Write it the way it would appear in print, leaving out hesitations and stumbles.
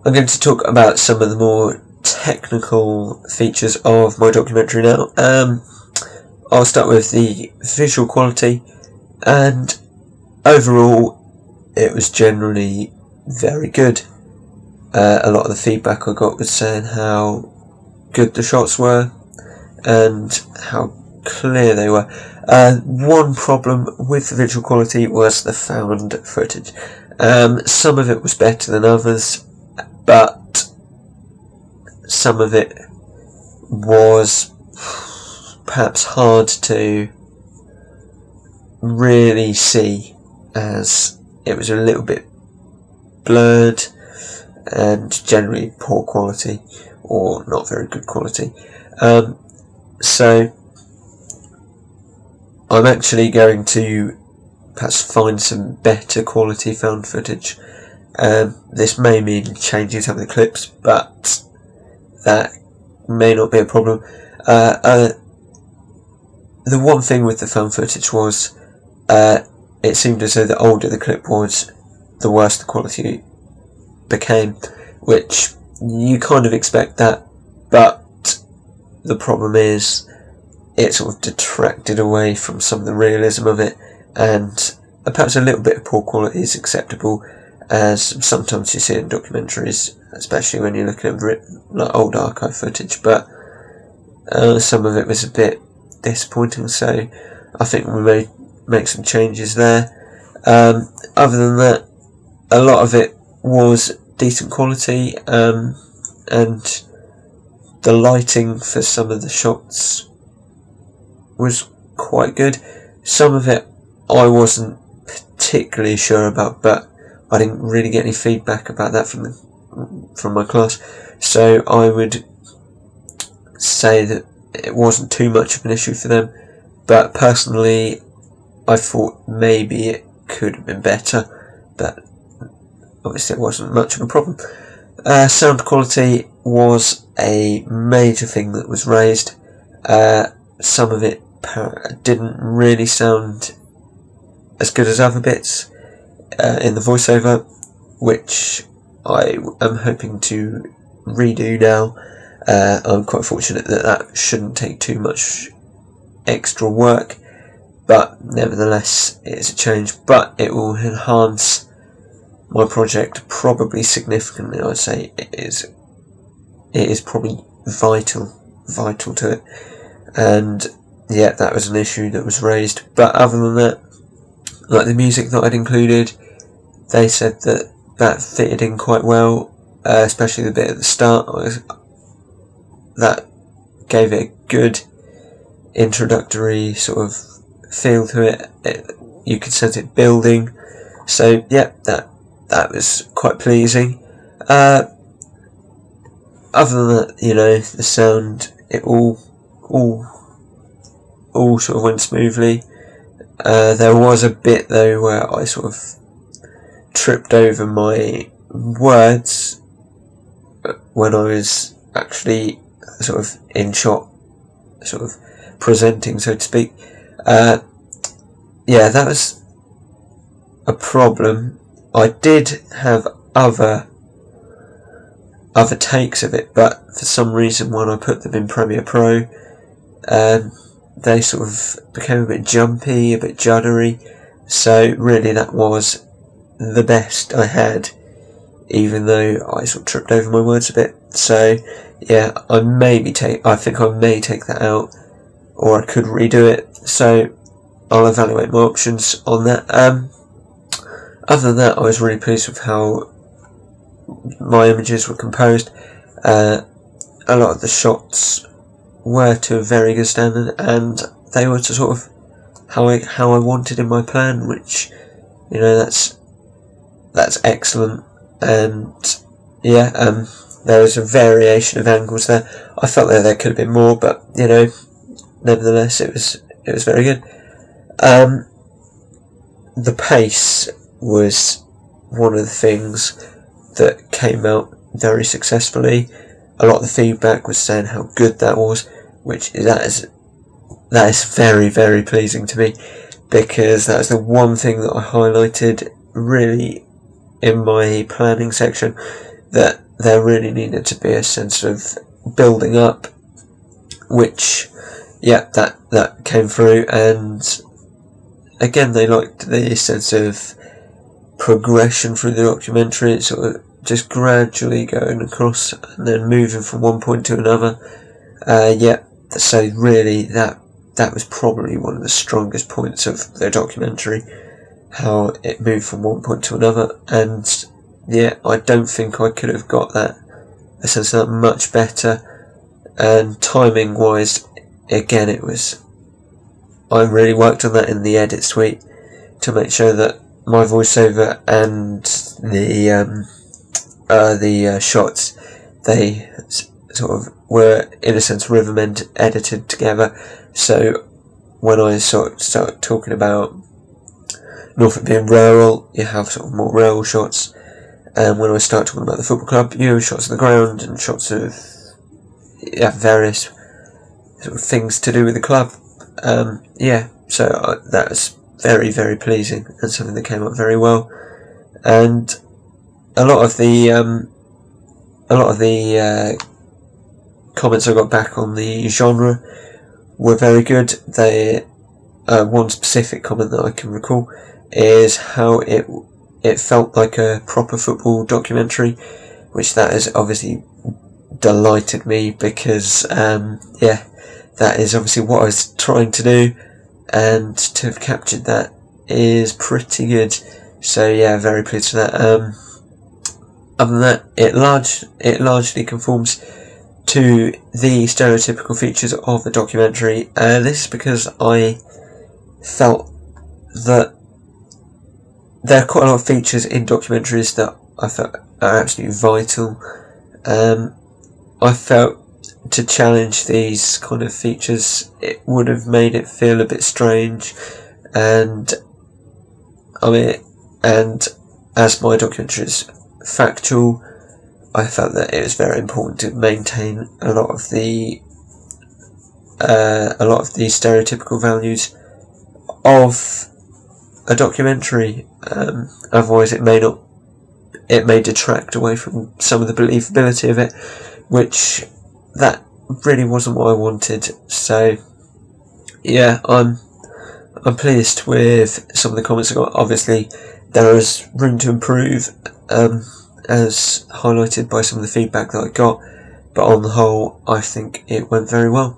I'm going to talk about some of the more technical features of my documentary now. I'll start with the visual quality, and overall it was generally very good. A lot of the feedback I got was saying how good the shots were and how clear they were. One problem with the visual quality was the found footage. Some of it was better than others, but some of it was perhaps hard to really see, as it was a little bit blurred and generally poor quality, or not very good quality. So I'm actually going to perhaps find some better quality found footage. This may mean changing some of the clips, but that may not be a problem. The one thing with the found footage was it seemed as though the older the clip was, the worse the quality became, which you kind of expect that, but the problem is it sort of detracted away from some of the realism of it, and perhaps a little bit of poor quality is acceptable, as sometimes you see in documentaries, especially when you're looking at like old archive footage, but some of it was a bit disappointing, so I think we may make some changes there. Other than that, a lot of it was decent quality, and the lighting for some of the shots was quite good. Some of it I wasn't particularly sure about, but I didn't really get any feedback about that from my class, so I would say that it wasn't too much of an issue for them, but personally I thought maybe it could have been better, but obviously it wasn't much of a problem. Sound quality was a major thing that was raised. Some of it didn't really sound as good as other bits in the voiceover, which I am hoping to redo now. I'm quite fortunate that shouldn't take too much extra work, but nevertheless it is a change, but it will enhance my project probably significantly. I'd say it is probably vital to it, and yeah, that was an issue that was raised. But other than that, like the music that I'd included, they said that fitted in quite well, especially the bit at the start. That gave it a good introductory sort of feel to it. You could sense it building, so yeah, that was quite pleasing. Other than that, the sound, it all sort of went smoothly. There was a bit though where I sort of tripped over my words when I was actually sort of in shot, sort of presenting, so to speak. Yeah, that was a problem. I did have other takes of it, but for some reason when I put them in Premiere Pro, they sort of became a bit jumpy, a bit juddery, so really that was the best I had, even though I sort of tripped over my words a bit. So yeah, I think I may take that out, or I could redo it, so I'll evaluate my options on that. Other than that, I was really pleased with how my images were composed. A lot of the shots were to a very good standard, and they were to sort of how I wanted in my plan, which that's excellent. And yeah, there was a variation of angles there. I felt that there could have been more, but nevertheless it was very good. The pace was one of the things that came out very successfully. A lot of the feedback was saying how good that was, which that is very, very pleasing to me, because that was the one thing that I highlighted really in my planning section that there really needed to be a sense of building up, which, yeah, that came through. And again, they liked the sense of progression through the documentary, sort of just gradually going across and then moving from one point to another. So really that was probably one of the strongest points of the documentary, how it moved from one point to another. And yeah, I don't think I could have got a sense of that much better. And timing wise, again, I really worked on that in the edit suite to make sure that my voiceover and the shots, they sort of were in a sense rhythm edited together. So when I sort of start talking about Norfolk being rural, you have sort of more rural shots, and when I start talking about the football club, you have shots of the ground and shots of various sort of things to do with the club. So that was very, very pleasing and something that came up very well. And a lot of the comments I got back on the genre were very good. One specific comment that I can recall is how it felt like a proper football documentary, which that has obviously delighted me, because that is obviously what I was trying to do, and to have captured that is pretty good. So yeah, very pleased with that. Other than that, it largely conforms to the stereotypical features of the documentary. This is because I felt that there are quite a lot of features in documentaries that I felt are absolutely vital. I felt to challenge these kind of features, it would have made it feel a bit strange, and as my documentary is factual, I felt that it was very important to maintain a lot of the stereotypical values of a documentary. Otherwise, it may detract away from some of the believability of it, which that really wasn't what I wanted. So yeah, I'm pleased with some of the comments I got. Obviously, there is room to improve, as highlighted by some of the feedback that I got, but on the whole, I think it went very well.